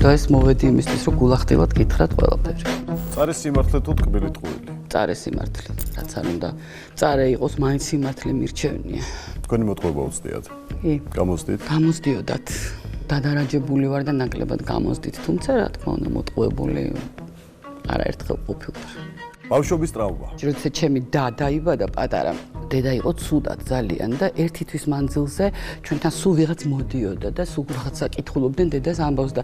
დღეს მოვედი იმისთვის, რომ გულახდილად გითხრათ ყველაფერი. წარის სიმართლე თუ ტკბილი ტყუილი? წარის სიმართლე, რაც არ უნდა. წარე იყოს, მაინც სიმართლე მირჩევნია. თქვენი მოტყუება უცდიათ? კი. გამოსდით? გამოსდიოდათ. დადარაჯებული ვარ და ნაკლებად გამოსდით, თუმცა რა თქმა უნდა მოტყუებული არაერთხელ ყოფილვარ. ბავშვობის ტრავმა. როცა ჩემი და დაიბადა პატარა, დედა იყო ცუდად ძალიან და ერთი თვის მანძილზე ჩვენთან სულ ვიღაც მოდიოდა და სულ რაღაცა კითხულობდნენ დედას ამბავს და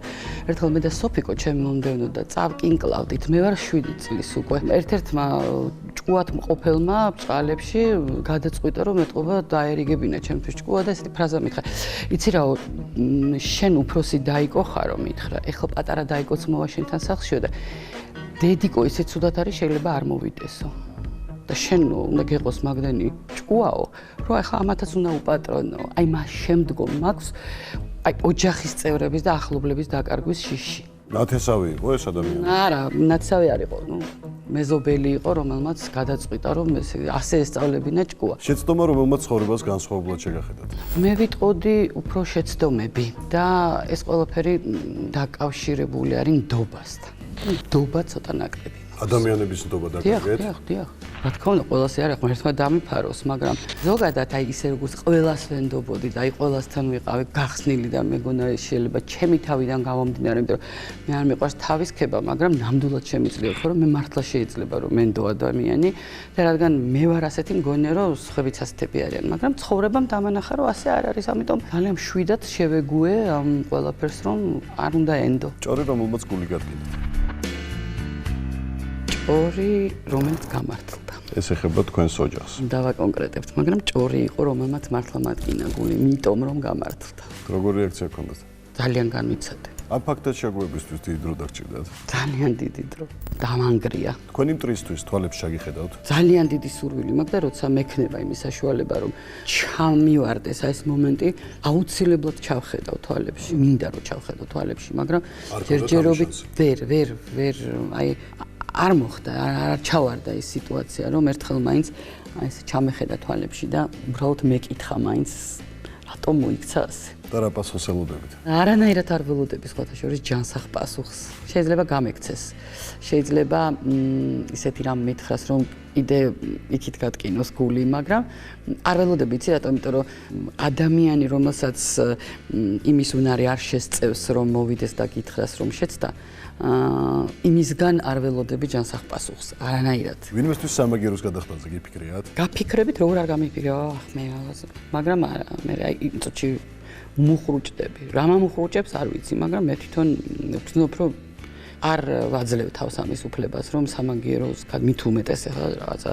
ერთხელ მე და სოფიკო ჩემი მომდევნო და წავკინკლავდით. მე ვარ 7 წლის უკვე. ერთ-ერთმა ჭკუად მყოფელმა ბწყალებში გადაწყვიტა რომ ეტყობა დაერიგებინა ჩემთვის ჭკუა და ესეთი ფრაზა მითხრა. იცი რა, შენ უფროსი დაიკო ხარო მითხრა. ეხლა პატარა დაიკოც მოვა შენთან სახლშიო და დედიკო ისე ცუდად არის შეიძლება არ მოვიდესო. და შენ უნდა გეყოს მაგდენი ჭკუაო, რომ ახლა ამათაც უნდა უპატრონო. აი მას შემდგომ მაქვს აი ოჯახის წევრების და ახლობლების დაკარგვის შიში. ნათესავი იყო ეს ადამიანი? არა, ნათესავი არ იყო, მეზობელი იყო, რომელმაც გადაწყვიტა რომ ასე ესწავლებინა ჭკუა. შეცდომა რომელმაც ცხოვრებას განსხვავებულად შეგახედათ. მე ვიტყოდი უფრო შეცდომები და ეს ყველაფერი დაკავშირებული არის ნდობასთან. ნდობა ცოტა ნაკლები. ადამიანების ნდობა დაგიგეთ? დიახ. რა თქმა უნდა, ყველასე არ ახლა ერთმა დამიფაროს, მაგრამ ზოგადად აი ისე როგორც ყველას ვენდობოდი და აი ყველასთან ვიყავი გახსნილი და მეგონა შეიძლება ჩემი თავიდან გამომდინარე, იმიტომ რომ მე არ მიყვარს თავის ქება, მაგრამ ნამდვილად შემიძლია ხო რომ მე მართლა შეიძლება რომ მენდო ადამიანი და რადგან მე ვარ ასეთი მგონია რომ სხვებიც ასეთები არიან, მაგრამ ცხოვრებამ დამანახა რომ ასე არ არის, ამიტომ ძალიან მშვიდად შევეგუე ამ ყველაფერს რომ არ უნდა ენდო. ჭორი რომელმაც გული გადგინა. ჭორი რომელიც გამართლდა. ეს ეხება თქვენს ოჯახს. დავაკონკრეტებთ, მაგრამ ჭორი იყო რომელმაც მართლა მადგინა გული, იმიტომ რომ გამართლდა. როგორი რეაქცია ჰქონდათ? ძალიან განვიცადე. ამ ფაქტად შეგვებისთვის დიდი დრო დაგჭირდათ. ძალიან დიდი დრო. დამანგრია. თქვენი მტრისთვის თვალებს შეგიხედავთ? ძალიან დიდი სურვილი მაქვს და როცა მექნება იმის საშუალება რომ ჩამივარდეს ეს მომენტი, აუცილებლად ჩავხედავ თვალებში, მინდა რომ ჩავხედავ თვალებში, მაგრამ ჯერჯერობით ვერ აი არ მოხდა, არ ჩავარდა ეს სიტუაცია, რომ ერთხელ მაინც აი ესე ჩამეხედა თვალებში და უბრალოდ მეკითხა მაინც რატომ მოიქცა ასე. და რა პასუხს ელოდებით? არანაირად არ ველოდები სხვათა შორის ჯანსაღ პასუხს. შეიძლება გამექცეს. შეიძლება ისეთი რამ მითხრას, რომ კიდე იქით გატკინოს გული, მაგრამ არ ველოდები, იცი რატომ? იმიტომ რომ ადამიანი, რომელსაც იმის უნარი არ შესწევს, რომ მოვიდეს და გითხრას, რომ შეცდა, იმისგან არ ველოდები ჯანსაღ პასუხს. არანაირად. ვინმესთვის სამაგიეროს გადახდაზე გიფიქრიათ? გაფიქრებით, როგორ არ გამიფიქრე, მე მაგრამ არა, მე აი წუთში მუხრუჭდები. რა მომუხრუჭებს არ ვიცი, მაგრამ მე თვითონ ვცნობ, რომ არ ვაძლევ თავს ამის უფლებას, რომ სამაგიეროს მით უმეტეს ახლა რაღაცა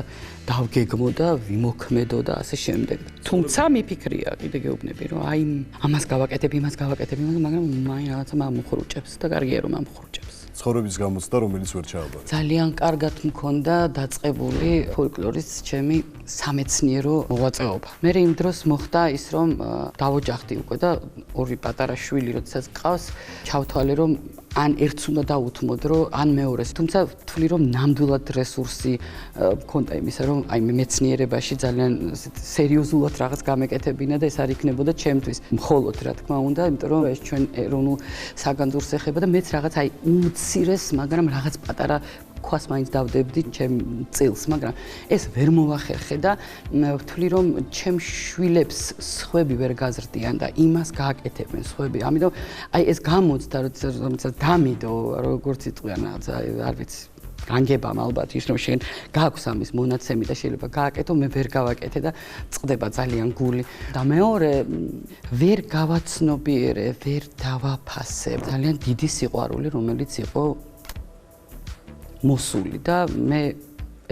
დავგეგმო და ვიმოქმედო და ასე შემდეგ. თუმცა მიფიქრია, კიდე გეუბნები, რომ აი ამას გავაკეთებ, იმას გავაკეთებ, მაგრამ მაინც რაღაცა მომუხრუჭებს და კარგია რომ მომუხრუჭებს. ცხოვრების გამოცდა რომელიც ვერ ჩააბარა. ძალიან კარგად მქონდა დაწყებული ფოლკლორის ჩემი სამეცნიერო მოღვაწეობა. მე იმ დროს მოხდა ის, რომ დავოჯახდი უკვე და ორი პატარა შვილი როდესაც გყავს, ჩავთვალე რომ ან ერთს უნდა დაუთმოდ, რომ ან მეორეს. თუმცა ვთვლი რომ ნამდვილად რესურსი მქონდა იმისა, რომ აი მეცნიერებაში ძალიან სერიოზულად რაღაც გამეკეთებინა და ეს არ იქნებოდა ჩემთვის მხოლოდ რა თქმა უნდა, იმიტომ რომ ეს ჩვენ ეროვნულ საგანძურს ეხება და მეც რაღაც აი უმცირეს, მაგრამ რაღაც პატარა ქვას მაინც დავდებდი ჩემ წილს, მაგრამ ეს ვერ მოვახერხე და ვთვლი რომ ჩემ შვილებს სხვები ვერ გაზრდიან და იმას გააკეთებენ სხვები. ამიტომ აი ეს გამოცდა, როცა დამიდო, როგორც იტყვიან რაღაცა, არ ვიცი. განგებამ ალბათ ის რომ შენ გაქვს ამის მონაცემი და შეიძლება გააკეთო, მე ვერ გავაკეთე და წყდება ძალიან გული. და მეორე ვერ გავაცნობიერე, ვერ დავაფასე. ძალიან დიდი სიყვარული, რომელიც იყო მოსული და მე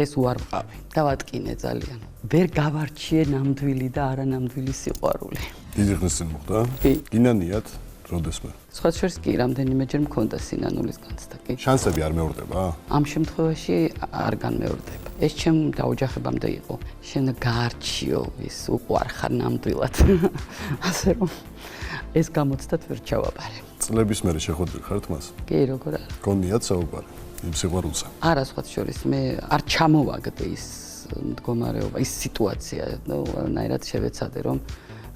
ეს უარ ვყავი. დავატკინე ძალიან. ვერ გავარჩიე ნამდვილი და არანამდვილი სიყვარული. დიდი ხნის წინ მოხდა? კი. გინანიათ? როდესმე? სხვა შორის კი რამდენიმეჯერ მქონდა სინანულის განცდა კი. შანსები არ მეორდება? ამ შემთხვევაში არ განმეორდება. ეს ჩემ დაოჯახებამდე იყო. შენ გაარჩიო ის უყვარხარ ნამდვილად. ასე რომ ეს გამოცდათ ვერ ჩავაბარე. წლების მერე შეხვედრილი ხართ მას? კი, როგორ არა. გონიათ საუბარი იმ სიყვარულზე? არა, სხვა შორის მე არ ჩამოვაგდე ის მდგომარეობა, ის სიტუაცია, ნაირად შევეცადე რომ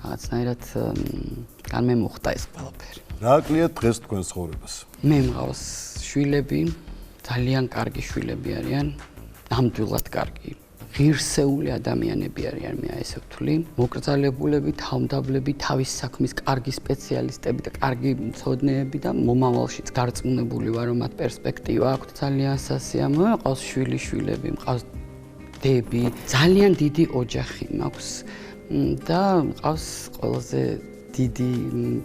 რაღაცნაირად განმემუხტა ეს ყველაფერი. რა აკლიათ დღეს თქვენ ცხოვრებას? მე მყავს შვილები, ძალიან კარგი შვილები არიან, ნამდვილად კარგი. ღირსეული ადამიანები არიან, მე ესე ვთვლი, მოკრძალებულები, თავმდაბლები, თავის საქმის კარგი სპეციალისტები და კარგი მცოდნეები და მომავალშიც დარწმუნებული ვარ, რომ მათ პერსპექტივა აქვთ ძალიან სასიამოვნო. მყავს შვილები, მყავს დები, ძალიან დიდი ოჯახი მაქვს და მყავს ყველაზე დიდი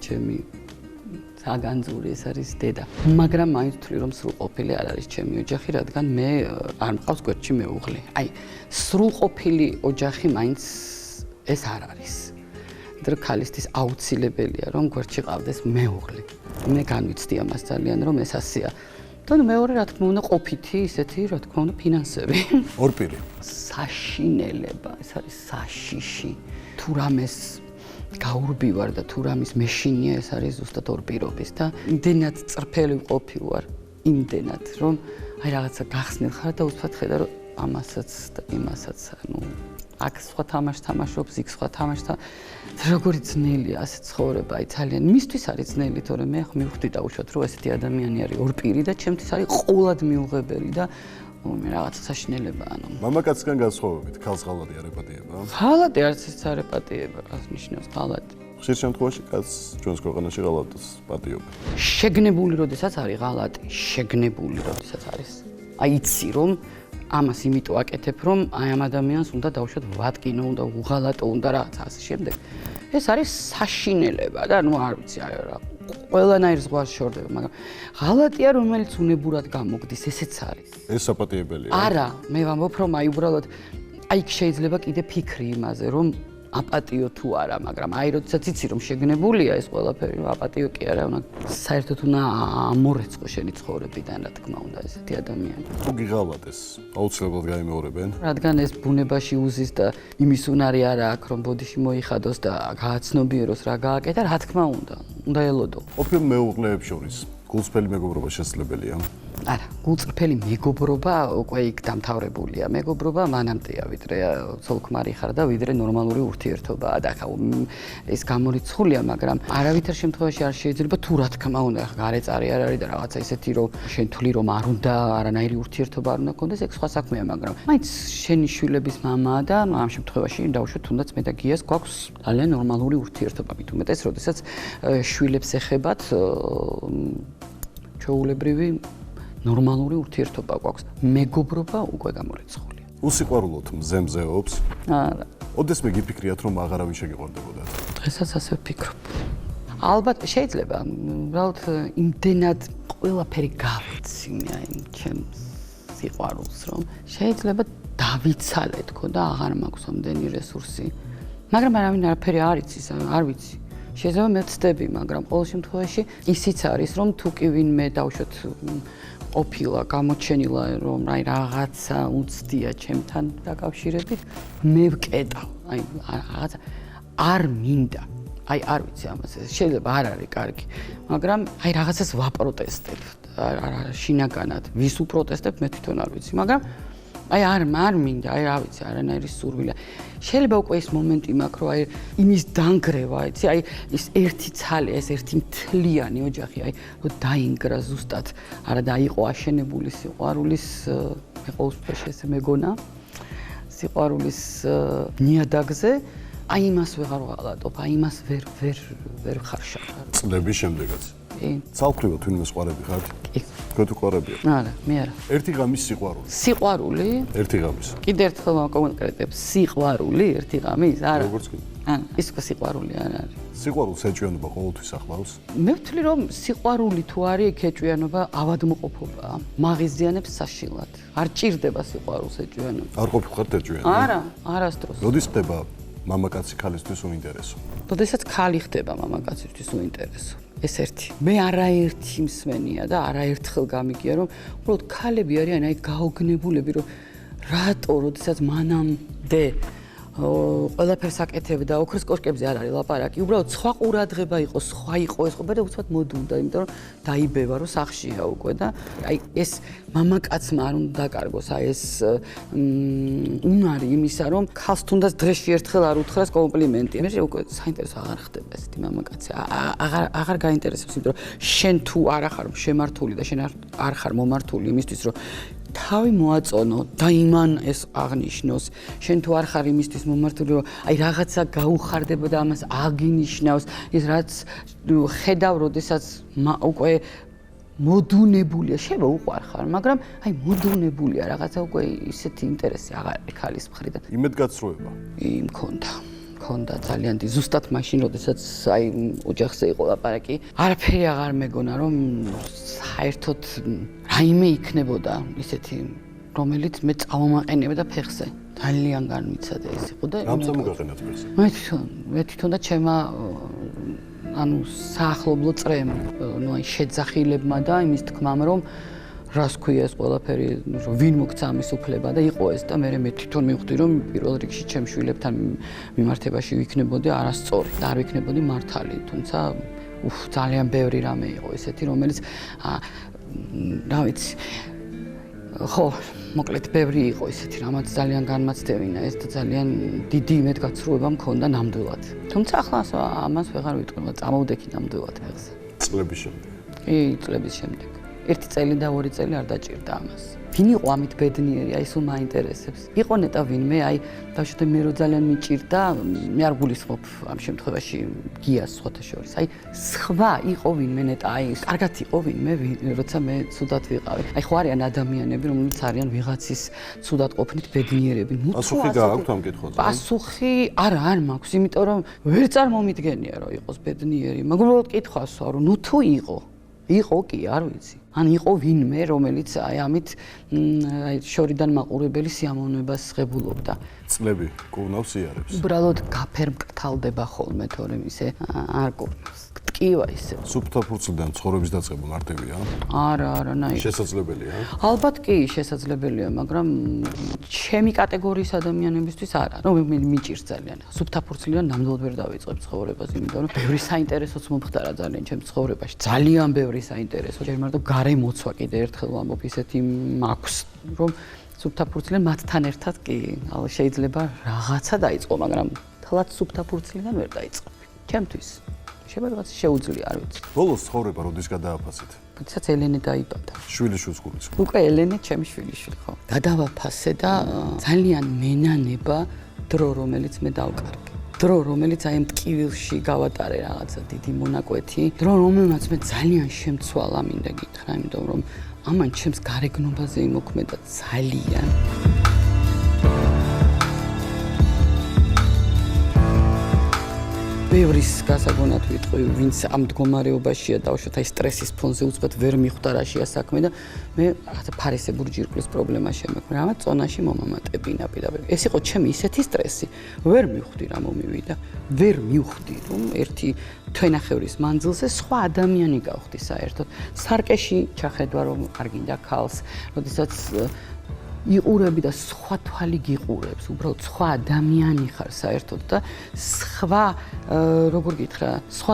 ჩემი საგანძური ეს არის დედა. მაგრამ მაინც ვთვლი რომ სრულყოფილი არ არის ჩემი ოჯახი, რადგან მე არ მყავს გვერდში მეუღლე. აი, სრულყოფილი ოჯახი მაინც ეს არ არის. და ქალისთვის აუცილებელია რომ გვერდში ყავდეს მეუღლე. მე განვიცდი ამას ძალიან რომ ეს ასეა. და მეორე რა თქმა უნდა ყოფითი ისეთი რა თქმა უნდა ფინანსები. ორპირი. საშინელება, ეს არის საშიში. თუ რამეს გაურბივარ და თუ რამის მეშინია ეს არის ზუსტად ორპირობის და იმდენად წრფელი ყოფი ვარ, იმდენად რომ აი რაღაცა გახსნილ ხარ და უცბად ხედავ რომ ამასაც და იმასაც ანუ აქ სხვა თამაშს თამაშობს, იქ სხვა თამაშს როგორი ძნელია ასე ცხოვრება, აი ძალიან მისთვის არის ძნელი, თორემ მე ახლა მივხვდი დაუშვათ რომ ესეთი ადამიანი არის ორპირი და ჩემთვის არის ყოვლად მიუღებელი და მე რაღაცა საშინელება ანუ მამაკაცგან განსხვავებით, ქალს ღალატი არ ეპატიება? ღალატი არც ის არ ეპატიება, რას ნიშნავს ღალატი? ხშირ შემთხვევაში კაცს ჩვენს ქვეყანაში ღალატს პატიობენ. შეგნებული როდესაც არის ღალატი, შეგნებული როდესაც არის. აი იცი რომ ამას იმიტომ აკეთებ რომ აი ამ ადამიანს უნდა დავუშვათ ვატკინო, უნდა უღალატო, უნდა რაღაცა ასე შემდეგ. ეს არის საშინელება და ნუ არ ვიცი აი რა ყველანაირ ზღვას შორდება, მაგრამ ღალატია რომელიც უნებურად გამოგდის, ესეც არის. ეს საპატიებელია. არა, მე ვამბობ რომ აი უბრალოდ აი შეიძლება კიდე ფიქრი იმაზე რომ აპატიო თუ არა, მაგრამ აი როდესაც იცი რომ შეგნებულია ეს ყველაფერი, აპატიო კი არა, უნდა საერთოდ უნდა ამორეცხო შენი ცხოვრებიდან, რა თქმა უნდა, ესეთი ადამიანი. თუ გიღალატეს, აუცილებლად გაიმეორებენ. რადგან ეს ბუნებაში უზის და იმის უნარი არა აქვს, რომ ბოდიში მოიხადოს და გააცნობიეროს რა გააკეთა, რა თქმა უნდა ელოდო. ყოფილ მეუღლეებს შორის გულწრფელი მეგობრობა შესაძლებელია? არა, გულწრფელი მეგობრობა უკვე იქ დამთავრებულია. მეგობრობა მანამდეა, ვიდრე ცოლ-ქმარი ხარ და ვიდრე ნორმალური ურთიერთობაა და ეს გამორიცხულია, მაგრამ არავითარ შემთხვევაში არ შეიძლება თუ რა თქმა უნდა, გარეწარი არ არის და რაღაცა ისეთი რომ შენ თვლი რომ არ უნდა არანაირი ურთიერთობა არ უნდა გქონდეს, ეგ სხვა საქმეა, მაგრამ მაინც შენი შვილების მამაა და ამ შემთხვევაში დავუშვათ თუნდაც მე და გიას გვაქვს ძალიან ნორმალური ურთიერთობა, მით უმეტეს, როდესაც შვილებს ეხებათ ჩვეულებრივი ნორმალური ურთიერთობა გვაქვს. მეგობრობა უკვე გამორიცხულია. უსიყვარულოთ მზემზეობს? არა. ოდესმე გიფიქრიათ რომ აღარავინ შეგიყვარდებოდა? დღესაც ასე ვფიქრობ. ალბათ შეიძლება, უბრალოდ იმდენად ყველაფერი გავიცი მე აი ჩემს სიყვარულს, რომ შეიძლება დავიცალე თქო და აღარ მაქვს ამდენი რესურსი. მაგრამ არავინ არაფერი არ იცის, არ ვიცი. შეიძლება მე ვცდები, მაგრამ ყოველ შემთხვევაში ისიც არის, რომ თუ კი ვინმე დავუშვათ ყოფილა, გამოჩენილა, რომ აი რაღაცა უცდია ჩემთან დაკავშირებით, მე ვკეტავ. აი რაღაცა არ მინდა. აი არ ვიცი ამას, შეიძლება არ არის კარგი, მაგრამ აი რაღაცას ვაპროტესტებ. შინაგანად ვის უპროტესტებ, მე თვითონ არ ვიცი, მაგრამ აი არ მინდა, აი რა ვიცი, არანაირი სურვილი. შეიძლება უკვე ის მომენტი მაქვს, რომ აი იმის დანგრევა, იცი, აი ის ერთი ცალი, ეს ერთი მთლიანი ოჯახი, აი რომ დაინგრა ზუსტად, არა და იყო აშენებული სიყვარულის, მე ყოველთვის ესე მეგონა, სიყვარულის ნიადაგზე, აი იმას ვეღარ ვღალატობ, აი იმას ვერ ხარშახარ. წლების შემდეგაც. ცალკრივად ვინმე სყვარები ხართ? კი. თქვენ უყარებია? არა, მე არა. ერთი ღამის სიყვარული. სიყვარული? ერთი ღამის. კიდე ერთხელ მოვაკონკრეტებ, სიყვარული ერთი ღამის? არა. როგორც კი. ის უკვე სიყვარული არ არის. სიყვარულს ეჭვიანობა ყოველთვის ახლავს? მე ვთვლი რომ სიყვარული თუ არის, ეგ ეჭვიანობა ავადმყოფობაა. მაღიზიანებს საშილად. არ ჭირდება სიყვარულს ეჭვიანობა. არ ყოფილიყართ ეჭვიანი? არა, არასდროს. როდის ხდება მამაკაცი ქალისთვის უინტერესო? როდესაც ქალი ხდება მამაკაცისთვის უინტერესო. ეს ერთი. მე არაერთი მსმენია და არაერთხელ გამიგია რომ უბრალოდ ქალები არიან აი გაოგნებულები რომ რატო როდესაც მანამდე ყველაფერს აკეთებდა, ოქროს კოშკებზე არ არის ლაპარაკი, უბრალოდ სხვა ყურადღება იყო, სხვა იყო ეს ყოფილი და უცბად მოდუნდა, იმიტომ რომ დაიბევა, რომ სახლშია უკვე და აი ეს მამაკაცმა არ უნდა დაკარგოს აი ეს უნარი იმისა, რომ ქალს თუნდაც დღეში ერთხელ არ უთხრას კომპლიმენტი. მე უკვე საინტერესო აღარ ხდება ესეთი მამაკაცი. აღარ გაინტერესებს, იმიტომ რომ შენ თუ არ ახარ შემართული და შენ არ ხარ მომართული იმისთვის, რომ თავი მოაწონო და იმან ეს აღნიშნოს. შენ თუ არ ხარ იმისთვის მომართული, რომ აი რაღაცა გაუხარდება და ამას აღინიშნავს, ის რაც ხედავ, როდესაც უკვე მოდუნებულია, შევა უყვარ ხარ, მაგრამ აი მოდუნებულია რაღაცა უკვე ისეთი ინტერესი აღარ არის ქალის მხრიდან. იმედგაცრუება. მქონდა ძალიან დიდი. ზუსტად მაშინ, როდესაც აი ოჯახზე იყო ლაპარაკი, არაფერი აღარ მეგონა, რომ საერთოდ რაიმე იქნებოდა ისეთი, რომელიც მე წავამაყენებდა ფეხზე. ძალიან განვიცადა ეს იყო და რამ წამოგაყენათ ფეხზე? მე თვითონ და ჩემმა ანუ საახლობლო წრემ, ну აი შეძახილებმა და იმის თქმამ, რომ რას ქვია ეს ყველაფერი, ვინ მოგცა ამის უფლება და იყო ეს და მე თვითონ მივხვდი, რომ პირველ რიგში ჩემ შვილებთან მიმართებაში ვიქნებოდი არასწორი და არ ვიქნებოდი მართალი, თუმცა ძალიან ბევრი რამე იყო ესეთი, რომელიც რა ვიცი ხო, მოკლედ ბევრი იყო ისეთი, რამაც ძალიან განმაცდევინა ეს და ძალიან დიდი იმედგაცრუება მქონდა ნამდვილად. თუმცა ახლა ამას ვეღარ ვიტყვი, წამოვდექი ნამდვილად ფეხზე. წლების შემდეგ. კი, წლების შემდეგ. 1 წელი და 2 წელი არ დაჭირდა ამას. ვინ იყო ამით ბედნიერი, აი სულ მაინტერესებს. იყო ნეტა ვინმე, აი დავშეთე მე რო ძალიან მიჭირდა, მე არ გულისხმობ ამ შემთხვევაში გიას სხვათა შორის. აი სხვა იყო ვინმე ნეტა, აი კარგად იყო ვინმე, როცა მე ცუდად ვიყავი. აი ხო არიან ადამიანები, რომლებიც არიან ვიღაცის ცუდად ყოფნით ბედნიერები. პასუხი გააქვთ ამ კითხვაზე? პასუხი არ მაქვს, იმიტომ რომ ვერ წარმომიდგენია რომ იყოს ბედნიერი. მაგრამ უბრალოდ კითხვას ვარ, რომ ნუ თუ იყო კი, არ ვიცი. ან იყო ვინმე, რომელიც აი ამით აი შორიდან მაყურებელი სიამოვნებას ღებულობდა. წლები კურნავს იარებს. უბრალოდ გაფერმკრთალდება ხოლმე, თორემ ისე არ კურნავს. ტკივა ისე. სუფთა ფურცლიდან ცხოვრების დაწყება მარტივია? არა, ნაირი. შესაძლებელია? ალბათ კი, შესაძლებელია, მაგრამ ჩემი კატეგორიის ადამიანებისთვის არა. ნუ მე მიჭირს ძალიან. სუფთა ფურცლიდან ნამდვილად ვერ დავიწყებ ცხოვრებას, იმიტომ რომ ბევრი საინტერესოც მომხდარა ძალიან ჩემს ცხოვრებაში. ძალიან ბევრი საინტერესო. ჯერ მარტო გარემოცვა კიდე ერთხელ ვამბობ, ისეთი მაქვს, რომ სუფთა ფურცლიდან მათთან ერთად კი, შეიძლება რაღაცა დაიწყო, მაგრამ თლაც სუფთა ფურცლიდან ვერ დაიწყებ. ჩემთვის შემოგაც შეუძლია, არ ვიცი. ბოლოს ცხოვრება როდის გადააფასეთ? როდესაც ელენე დაიბადა. შვილიშვილს გულისხმობ. უკვე ელენე ჩემი შვილიშვილი ხო. გადავაფასე და ძალიან მენანება დრო, რომელიც მე დავკარგე. დრო, რომელიც აი ამ ტკივილში გავატარე რაღაცა დიდი მონაკვეთი, დრო, რომელმაც მე ძალიან შემცვალა, მინდა გითხრა, იმიტომ რომ ამან ჩემს გარეგნობაზე იმოქმედა ძალიან. ბევრის გასაგონად ვიტყვი, ვინც ამ მდგომარეობაშია დავუშვათ აი სტრესის ფონზე უცბად ვერ მიხვდა რაშია საქმე და მე რაღაცა ფარისებური ჯირკვლის პრობლემა შემექმნა. რამაც წონაში მომამატებინა პირდაპირ. ეს იყო ჩემი ისეთი სტრესი, ვერ მივხვდი რა მომივიდა. ვერ მივხვდი რომ ერთი თვენახევრის მანძილზე სხვა ადამიანი გავხდი საერთოდ. სარკეში ჩახედვა რომ არ გინდა ქალს, როდესაც იყურები და სხვა თვალი გიყურებს, უბრალოდ სხვა ადამიანი ხარ საერთოდ და სხვა როგორ გითხრა, სხვა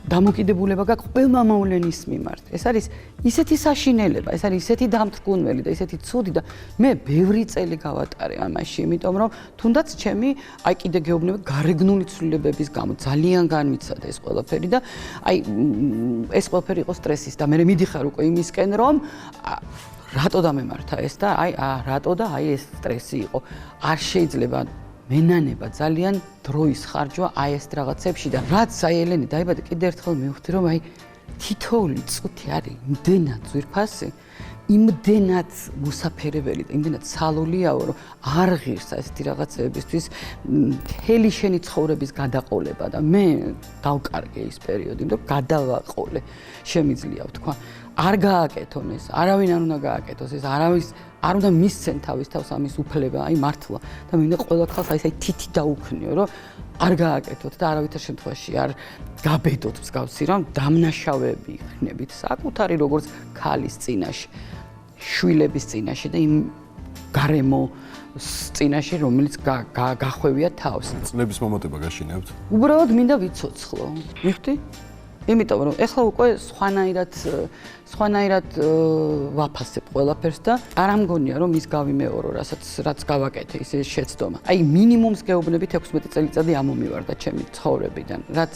დამოკიდებულება გაქვს ყველა მოვლენის მიმართ. ეს არის ისეთი საშინელება, ეს არის ისეთი დამთრგუნველი და ისეთი ცუდი და მე ბევრი წელი გავატარე ამაში, იმიტომ რომ თუნდაც ჩემი აი კიდე გეუბნება გარეგნული ცვლილებების გამო ძალიან განვიცადა ეს ყველაფერი და აი ეს ყველაფერი იყო სტრესის და მე მიდიხარ უკვე იმისკენ რომ რატო დამემართა ეს და რატო და აი ეს სტრესი იყო. არ შეიძლება მენანება ძალიან დროის ხარჯვა აი ეს რაღაცებში და რაც აი ელენე დაიბადა კიდე ერთხელ მივხვდი რომ აი თითოეული წუთი არის იმდენად ძვირფასი, იმდენად მოსაფერებელი და იმდენად სალოლიაო რომ არ ღირს ესეთი რაღაცებისთვის მთელი შენი ცხოვრების გადაყოლება და მე დავკარგე ის პერიოდი, რომ გადავაყოლე, შემიძლია ვთქვა. არ გააკეთონ ეს, არავინ არ უნდა გააკეთოს ეს, არ უნდა მისცენ თავის თავს ამის უფლება, აი მართლა და მინდა ყველა ქალს აი თითი დაუქნიო, რომ არ გააკეთოთ და არავითარ შემთხვევაში არ გაბედოთ მსგავსი რამ დამნაშავეები იქნებით საკუთარი როგორც ქალის წინაშე, შვილების წინაშე და იმ გარემო წინაშე რომელიც გახვევია თავს. წლების მომატება გაშინებთ? უბრალოდ მინდა ვიცოცხლო. მიხდი? იმიტომ რომ ეხლა უკვე სხვანაირად ვაფასებ ყველაფერს და არ ამგონია რომ ის გავიმეორო, რაც გავაკეთე, ის შეცდომა. აი მინიმუმს გეუბნებით 16 წელიწადი ამომივარდა ჩემი ცხოვრებიდან, რაც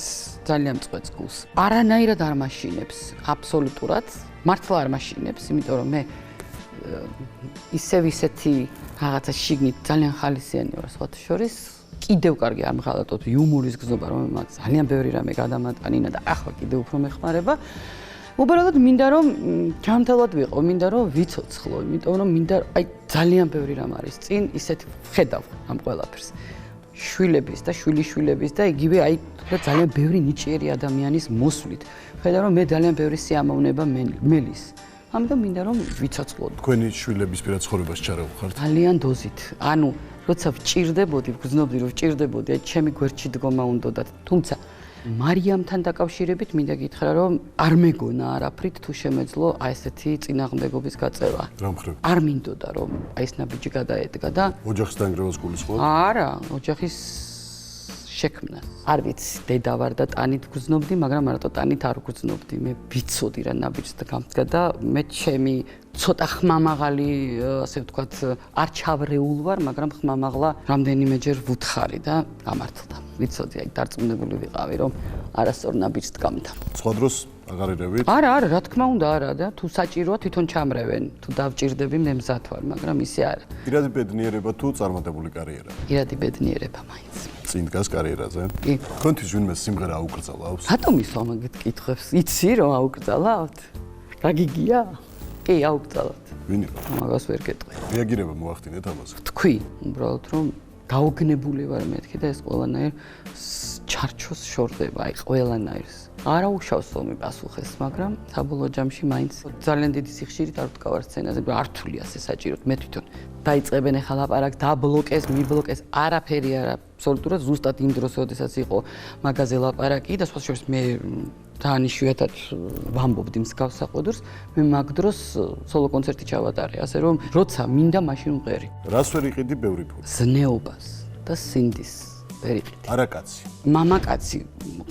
ძალიან მწვեց გულს. არანაირად არ მაშინებს, აბსოლუტურად, მართლა არ მაშინებს, იმიტომ რომ მე ისეთი რაღაცა შიგნით ძალიან ხალისიანი ვარ სხვათა შორის. კიდევ კარგი არ მღალატოთ იუმორის გზნობა რომ მაგ ძალიან ბევრი რამე გადამატანინა და ახლა კიდევ უფრო მეხმარება. უბრალოდ მინდა რომ ჯანმრთელად ვიყო, მინდა რომ ვიცოცხლო, იმიტომ რომ მინდა აი ძალიან ბევრი რამ არის წინ ისეთი ხედავ ამ ყველაფერს. შვილების და შვილიშვილების და იგივე აი ძალიან ბევრი ნიჭიერი ადამიანის მოსვლით. ხედავ რომ მე ძალიან ბევრი სიამოვნება მელის. ამიტომ მინდა რომ ვიცოცხლო. თქვენი შვილების პირად ცხოვრებას ჩარევ ხართ? ძალიან დოზით. ანუ როცა ვჭირდებოდი, ვგრძნობდი რომ ვჭირდებოდი, აი ჩემი გვერდში დგომა უნდათ. თუმცა მარიამთან დაკავშირებით მინდა გითხრა რომ არ მეგონა არაფრით თუ შემეძლო აი ესეთი წინააღმდეგობის გაწევა. რა მხრივ? არ მინდოდა რომ აი ეს ნაბიჯი გადაედგა და ოჯახის დაანგრევას გულისხმობ? არა, ოჯახის შექმნა. არ ვიცი, დედა ვარ და ტანით გრძნობდი, მაგრამ მარტო ტანით არ გრძნობდი. მე ვიცოდი რა ნაბიჯს გამდგა და მე ჩემი ცოტა ხმამაღალი, ასე ვთქვათ, არ ჩავრეულ ვარ, მაგრამ ხმამაღლა რამდენიმეჯერ ვუთხარი და გამართლდა. ვიცოდი, აი დარწმუნებული ვიყავი, რომ არასწორ ნაბიჯს დგამდა. სხვა დროს აღარ ერევით? არა, რა თქმა უნდა არა და თუ საჭიროა თვითონ ჩამრევენ, თუ დავჭირდები მე მზად ვარ, მაგრამ ისე არა. პირადი ბედნიერება თუ წარმატებული კარიერა? პირადი ბედნიერება მაინც. წინ დგას კარიერაზე? კი. თქვენთვის ვინმე სიმღერა აუკრძალავს? რატომ ის ამაგეთ კითხებს? იცი რომ აუკრძალავთ? რა გიგია? კი, აუკრძალავთ. ვინ იყო? მაგას ვერ გეტყვი. რეაგირება მოახდინეთ ამაზე? თქვი, უბრალოდ რომ გაუგნებული ვარ მეთქი და ეს ყველანაირ ჩარჩოს შორდება, აი ყველანაირს. არა უშავს ომი პასუხეს, მაგრამ საბოლოო ჯამში მაინც ძალიან დიდი სიხშირით არ ვდგავარ სცენაზე, რთული ასე საჭიროდ მე თვითონ. დაიწყებენ ახლა ლაპარაკს, დაბლოკეს, მიბლოკეს, არაფერი არა, აბსოლუტურად ზუსტად იმ დროს, როდესაც იყო მაგაზე ლაპარაკი და სხვა შორის მე ძალიან იშვიათად ვამბობდი მსგავს საყვედურს, მე მაგ დროს სოლო კონცერტი ჩავატარე, ასე რომ როცა მინდა მაშინ ვყერი. რას ვერ იყიდი ბევრი ფული? ზნეობას და სინდის ვერ იყიდი. არაკაცი. მამაკაცი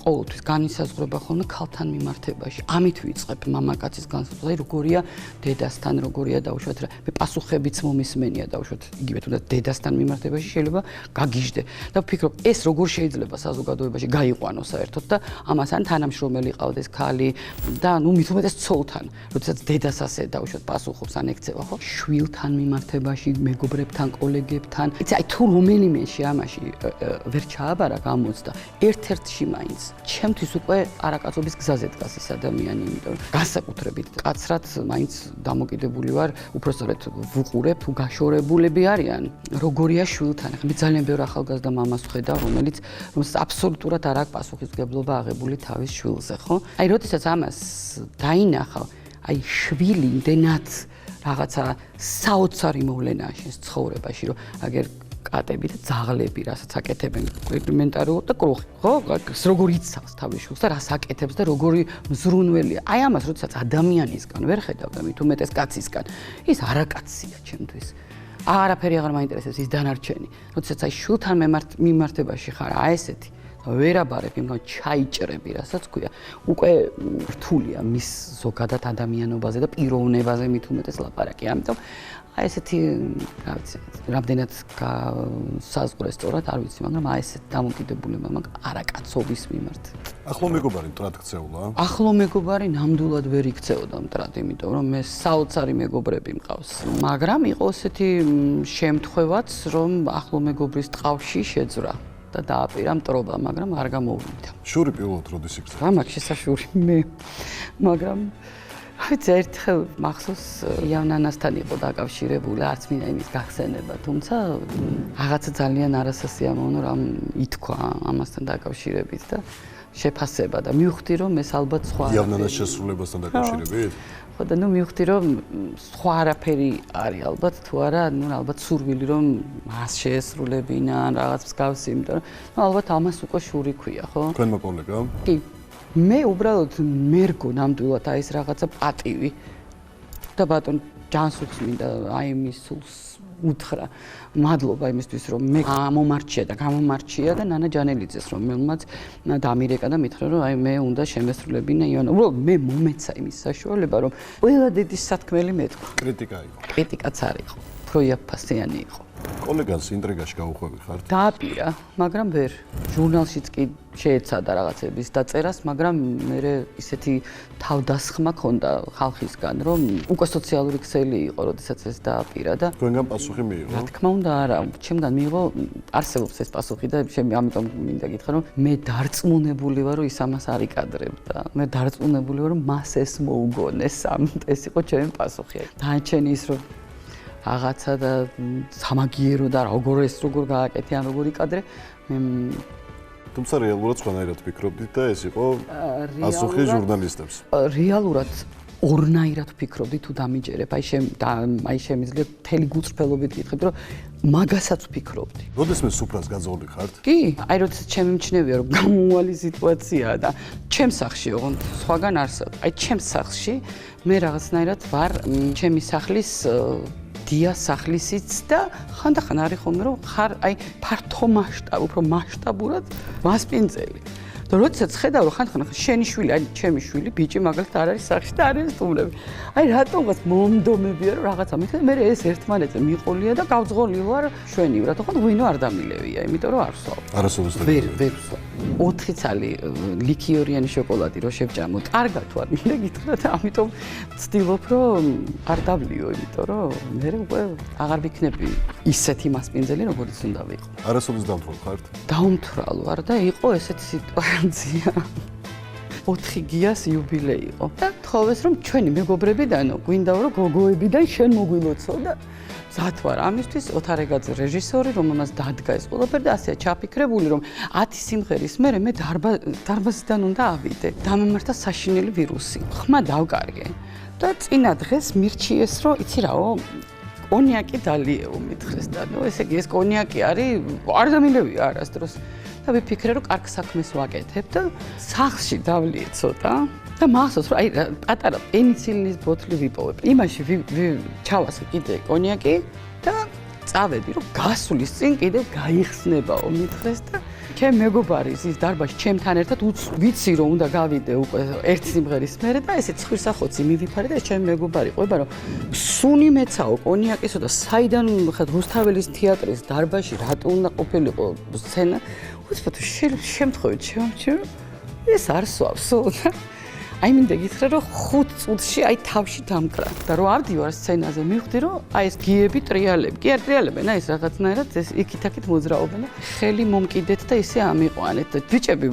ყოველთვის განისაზღვრება ხოლმე ქალთან მიმართებაში. ამით ვიწყებ მამაკაცის განსაზღვრება, როგორია დედასთან, როგორია დაუშვათ რა. მე პასუხებიც მომისმენია დაუშვათ იგივე თუნდაც დედასთან მიმართებაში შეიძლება გაგიჟდე და ვფიქრობ ეს როგორ შეიძლება საზოგადოებაში გაიყვანოს საერთოდ და ამას ან თანამშრომელი ყავდეს ქალი და ნუ მით უმეტეს ცოლთან, როდესაც დედას ასე დაუშვათ პასუხობს ან ექცევა ხო? შვილთან მიმართებაში, მეგობრებთან, კოლეგებთან. იცი აი თუ რომელიმეში ამაში ვერ ჩააბარა გამოცდა ერთ-ერთში მაინც ჩემთვის უკვე არაკაცობის გზაზე დგას ეს ადამიანი, იმიტომ რომ განსაკუთრებით კაცრად მაინც დამოკიდებული ვარ, უბრალოდ ვუყურებ თუ გაშორებულები არიან, როგორია შვილთან. მე ძალიან ბევრ ახალგაზრდა მამას ვხედავ, რომელიც აბსოლუტურად არ აქვს პასუხისმგებლობა აღებული თავის შვილზე, ხო? აი, როდესაც ამას დაინახავ, აი შვილი იმდენად რაღაცა საოცარი მოვლენაა შენს ცხოვრებაში, რომ აგერ კატები და ძაღლები, რასაც აკეთებენ კომპლიმენტარულად და კრუხი, ხო? როგორ იცავს თავის შვილს და რას აკეთებს და როგორი მზრუნველია. აი ამას, როდესაც ადამიანისგან ვერ ხედავ და მით უმეტეს კაცისგან, ის არაკაცია ჩემთვის. არაფერი აღარ მაინტერესებს ის დანარჩენი. როდესაც აი შვილთან მიმართებაში ხარ, აი ესეთი ვერაბარებ იმგან ჩაიჭრები, რასაც ქვია. უკვე რთულია მის ზოგადად ადამიანობაზე და პიროვნებაზე მით უმეტეს ლაპარაკი. ამიტომ აი ესეთი, რა ვიცი, რამდენად საზღვრე სწორად არ ვიცი, მაგრამ აი ესეთი დამოკიდებულება მაქვს არაკაცობის მიმართ. ახლო მეგობარი მტრად ქცეულა? ახლო მეგობარი ნამდვილად ვერ იქცეოდა მტრად, იმიტომ რომ მე საოცარი მეგობრები მყავს. მაგრამ იყო ესეთი შემთხვევაც, რომ ახლო მეგობრის ტყავში შეძვრა და დააპირა მტრობა, მაგრამ არ გამოვიდა. შური პირველად როდის იქცევა? რა მაქვს შესაშური მე, მაგრამ ვიცი, ერთხელ მახსოვს იავნანასთან იყო დაკავშირებული, არც მინდა იმის გახსენება, თუმცა რაღაცა ძალიან არასასიამოვნო რამ ითქვა ამასთან დაკავშირებით და შეფასება და მივხვდი რომ ეს ალბათ სხვა იავნანას შესრულებასთან დაკავშირებით? ხო და ნუ მივხვდი რომ სხვა არაფერი არის ალბათ თუ არა, ნუ ალბათ სურვილი რომ მას შეესრულებინა ან რაღაც მსგავსი, იმიტომ რომ ნუ ალბათ ამას უკვე შური ქვია, ხო? თქვენმა კოლეგამ? კი. მე უბრალოდ მერგო ნამდვილად აი ეს რაღაცა პატივი და ბატონ ჯანსუქს მინდა აი მის სულს უთხრა მადლობა იმისთვის რომ მე გამომარჩია და ნანა ჯანელიძეს რომელმაც დამირეკა და მითხრა რომ აი მე უნდა შემესრულებინა იონა. უბრალოდ მე მომეცა იმის საშუალება რომ ყველა დიდი სათქმელი მეთქვა. კრიტიკა იყო. კრიტიკაც არ იყო. უფრო იაფფასიანი იყო. კოლეგას ინტრიგაში გაუხვევი ხართ? დააპირა, მაგრამ ვერ. ჟურნალშიც კი შეეცადა რაღაცების დაწერას, მაგრამ მე ისეთი თავდასხმა ქონდა ხალხისგან, რომ უკვე სოციალური ქსელი იყო, როდესაც ეს დააპირა და თქვენგან პასუხი მიიღო? რა თქმა უნდა, არა, ჩემგან მიიღო, არსებობს ეს პასუხი და ამიტომ მინდა გითხრა, რომ მე დარწმუნებული ვარ, რომ ის ამას არ იკადრებდა. მე დარწმუნებული ვარ, რომ მას ეს მოუგონეს, ეს იყო ჩემი პასუხი. დანარჩენი ის რომ რაღაცა და სამაგიერო და როგორ გააკეთე ან როგორ იკადრე მე თუმცა რეალურად სხვანაირად ვფიქრობდით და ეს იყო პასუხი ჟურნალისტებს. რეალურად ორნაირად ვფიქრობდი თუ დამიჯერებ. აი შემიძლია მთელი გულწრფელობით გითხრით, რომ მაგასაც ვფიქრობდი. როდესმე სუფრას გაძღოლი ხართ? კი, აი როდესაც ჩემი მჩნევია რომ გამოუვალი სიტუაციაა და ჩემს სახლში ოღონდ სხვაგან არსად. აი ჩემს სახლში მე რაღაცნაირად ვარ ჩემი სახლის დია სახლისიც და ხანდახან არის ხოლმე რომ ხარ აი ფართო უფრო მასშტაბურად მასპინძელი. და როდესაც ხედავ რომ ხანდახან შენი შვილი, აი ჩემი შვილი, ბიჭი მაგალითად არ არის სახლში და არის სტუმრები. აი რატომღაც მომდომებია რომ რაღაცა მithე მე ეს ერთმანეთზე მიყოლია და გავძღოლი ვარ შვენივრად. ხო ღვინო არ დამილევია, იმიტომ რომ არ ვსვავ. არასოდეს და ვერ ვსვავ. 4 ცალი ლიქიორიანი შოკოლადი რო შევჭამოთ. კარგად ვარ, მინდა გითხრა და ამიტომ ვცდილობ რომ არ დავლიო, იმიტომ რომ მე უკვე აღარ ვიქნები ისეთი მასპინძელი, როგორც უნდა ვიყო. არასოდეს დამთვალ ხართ? დაუმთვრალ ვარ და იყო ესეთი სიტუაცია. 4 გიას იუბილეი იყო და თხოვეს რომ ჩვენი მეგობრებიდანო გვინდა რომ გოგოებიდან შენ მოგვილოცო და მზად ვარ ამისთვის. ოთარეგაძე რეჟისორი რომელმაც დადგა ეს ყველაფერი და ასეა ჩაფიქრებული რომ 10 სიმღერის მერე მე დარბაზიდან უნდა ავიდე. დამემართა საშინელი ვირუსი. ხმა დავკარგე და წინა დღეს მირჩიეს რომ იცი რაო კონიაკი დალიეო მითხრეს და ნუ ესე იგი ეს კონიაკი არის არ დამილევია არასდროს. და ვიფიქრე რომ კარგ საქმეს ვაკეთებ და სახლში დავლიე ცოტა და მახსოვს რომ აი პატარა პენიცილინის ბოთლი ვიპოვებ. იმაში ჩავასხე კიდე კონიაკი და წავედი რომ გასulis წინ კიდე გაიხსნებაო მითხრეს და ჩემ მეგობარის ის დარბაზში ჩემთან ერთად ვიცი რომ უნდა გავიდე უკვე ერთ სიმღერის მერე და ესე ცხვირსახოცი მივიფარე და ჩემ მეგობარი ყვება რომ სუნი მეცაო კონიაკისო და საიდან ხა რუსთაველის თეატრის დარბაზში რატო უნდა ყოფილიყო სცენა უცბად შემთხვევით შემჩი ეს არ სვავსო და აი მინდა გითხრა რომ 5 წუთში აი თავში დამკრა და რომ ავდივარ სცენაზე მივხვდი რომ აი ეს გიები ტრიალები კი არ ტრიალებენ აი ეს რაღაცნაირად ეს იქით-აქით მოძრაობენ და ხელი მომკიდეთ და ისე ამიყვანეთ და ბიჭები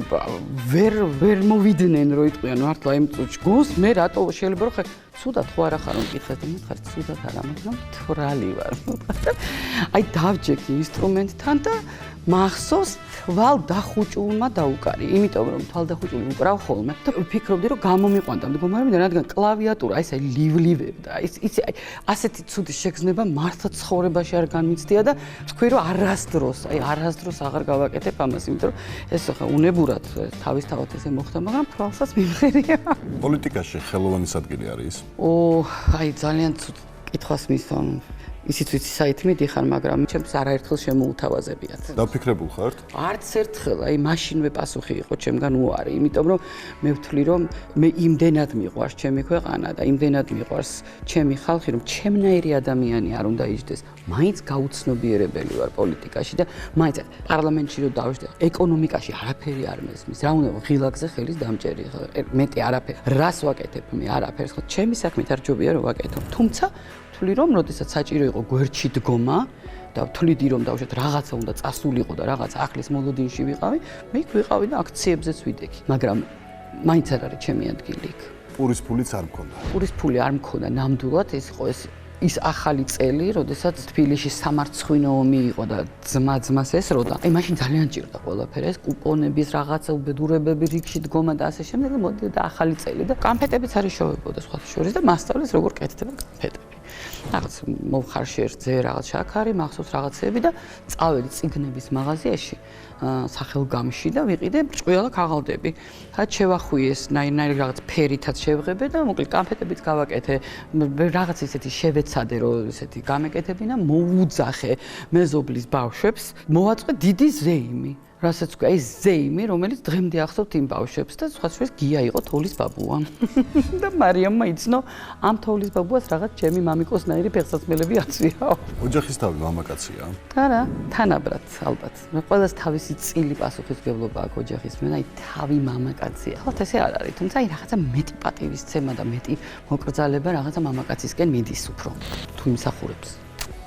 ვერ მოვიდნენ რომ იტყვიან მართლა იმ წუთში გულს მე რატო შეიძლება რომ ხე ცუდად ხო არა ხარ მკითხეთ და მითხარ ცუდად არა მაგრამ თვრალი ვარ აი დავჯექი ინსტრუმენტთან და მახსოვს თვალ დახუჭულმა დაუკარი იმიტომ რომ თვალ დახუჭული უკრავ ხოლმე და ვფიქრობდი რომ გამომიყვანდა მდგომარეობიდან რადგან კლავიატურა ესე ლივლივებდა იცი აი ასეთი ცუდი შეგრძნება მართლა ცხოვრებაში არ განმიცდია და თქვი რომ არასდროს აღარ გავაკეთებ ამას იმიტომ რომ ეს ხა უნებურად თავისთავად ესე მოხდა მაგრამ თვალსაც მიმღერია პოლიტიკაში ხელოვანი ადგილი არის აი ძალიან ცუდ კითხვას მისვამ ისიც ვიცი საით მიდიხარ, მაგრამ ჩემს არაერთხელ შემოუთავაზებიათ. დაფიქრებულ ხართ? არც ერთხელ, აი მაშინვე პასუხი იყო ჩემგან უარი, იმიტომ რომ მე ვთვლი რომ მე იმდენად მიყვარს ჩემი ქვეყანა და იმდენად მიყვარს ჩემი ხალხი, რომ ჩემნაირი ადამიანი არ უნდა იჯდეს. მაინც გაუცნობიერებელი ვარ პოლიტიკაში და მაინც პარლამენტში რომ დავждე, ეკონომიკაში არაფერი არ მესმის. რა უნდა ღილაკზე ხელის დამჭერი, მეტი არაფერი. რას ვაკეთებ მე არაფერს, ხო ჩემი საქმე თარჯობია რომ ვაკეთო. თუმცა ვთვლი რომ როდესაც საჭირო იყო გვერდში დგომა და ვთვლიდი რომ დავუშვათ რაღაცა უნდა წასულიყო და რაღაც ახლის მოლოდინში ვიყავი, მე იქ ვიყავი და აქციებზეც ვიდექი, მაგრამ მაინც არ არის ჩემი ადგილი იქ. პურის ფულიც არ მქონდა. პურის ფული არ მქონდა ნამდვილად ეს იყო ის ახალი წელი, როდესაც თბილისში სამარცხვინო ომი იყო და ძმას ესროდა. აი მაშინ ძალიან ჭირდა ყველაფერი ეს კუპონების რაღაცა უბედურებები რიგში დგომა და ასე შემდეგ და მოდიოდა ახალი წელი და კანფეტებიც არის შოვებოდა სხვა შორის და მასწავლეს როგორ კეთდება კანფეტები. რაღაც მოვხარში ერთზე რაღაც შაქარი, მახსოვს რაღაცები და წავედი წიგნების მაღაზიაში სახელგამში და ვიყიდე ჭყუიალა ქაღალდები. ხათ შევახვიეს ნაირ რაღაც ფერითაც შევღებე და მოკლედ კანფეტებიც გავაკეთე. რაღაც ისეთი შევეცადე რომ ისეთი გამეკეთებინა, მოვუძახე მეზობლის ბავშვებს, მოვაწყე დიდი ზეიმი. რასაც თქვა, ეს ზეიმი, რომელიც დღემდე ახსოვთ იმ ბავშვებს და სხვა შორის გია იყო თოვლის ბაბუა. და მარიამმა იცნო ამ თოვლის ბაბუას რაღაც ჩემი მამიკოსნაირი ფეხსაცმელები აწვიაო. ოჯახის თავი მამაკაცია. არა, თანაბრად, ალბათ. მე ყველას თავისი წილი პასუხისმგებლობა აქვს ოჯახის მე, აი თავი მამაკაცია. ალბათ ესე არ არის, თუმცა აი რაღაცა მეტი პატივისცემა და მეტი მოკრძალება რაღაცა მამაკაცისკენ მიდის უფრო. თუ იმსახურებს.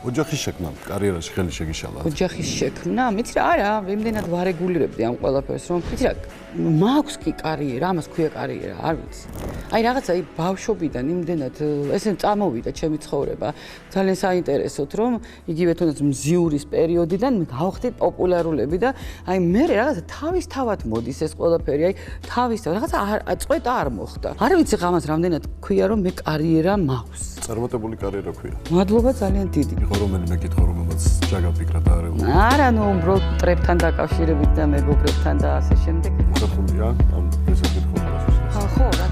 ოჯახის შექმნა კარიერაში ხელი შეგიშალა. ოჯახის შექმნა, ვიცი რა, არა, იმდენად ვარეგულირებდი ამ ყველაფერს, რომ ვიცი რა, მაქვს კი კარიერა, ამას ქვია კარიერა, არ ვიცი. აი რაღაცა აი ბავშვობიდან იმდენად ესე წამოვიდა ჩემი ცხოვრება, ძალიან საინტერესოდ, რომ იგივე თუნდაც მზიურის პერიოდიდან გავხდი პოპულარულები და აი მე რაღაცა თავისთავად მოდის ეს ყველაფერი, აი თავისთავად რაღაცა წყვეტა არ მოხდა. არ ვიცი რა ამას რამდენად ქვია, რომ მე კარიერა მაქვს. წარმატებული კარიერა ქვია. მადლობა ძალიან დიდი. რომელიმე კითხვა რომელსაც ჯაგაფიქრა და არ ეუბნება. არა, ნუ უბრალოდ ტრებთან დაკავშირებით და მეგობრებთან და ასე შემდეგ. ხულია ამ ესეთ კითხვას. ხო, რა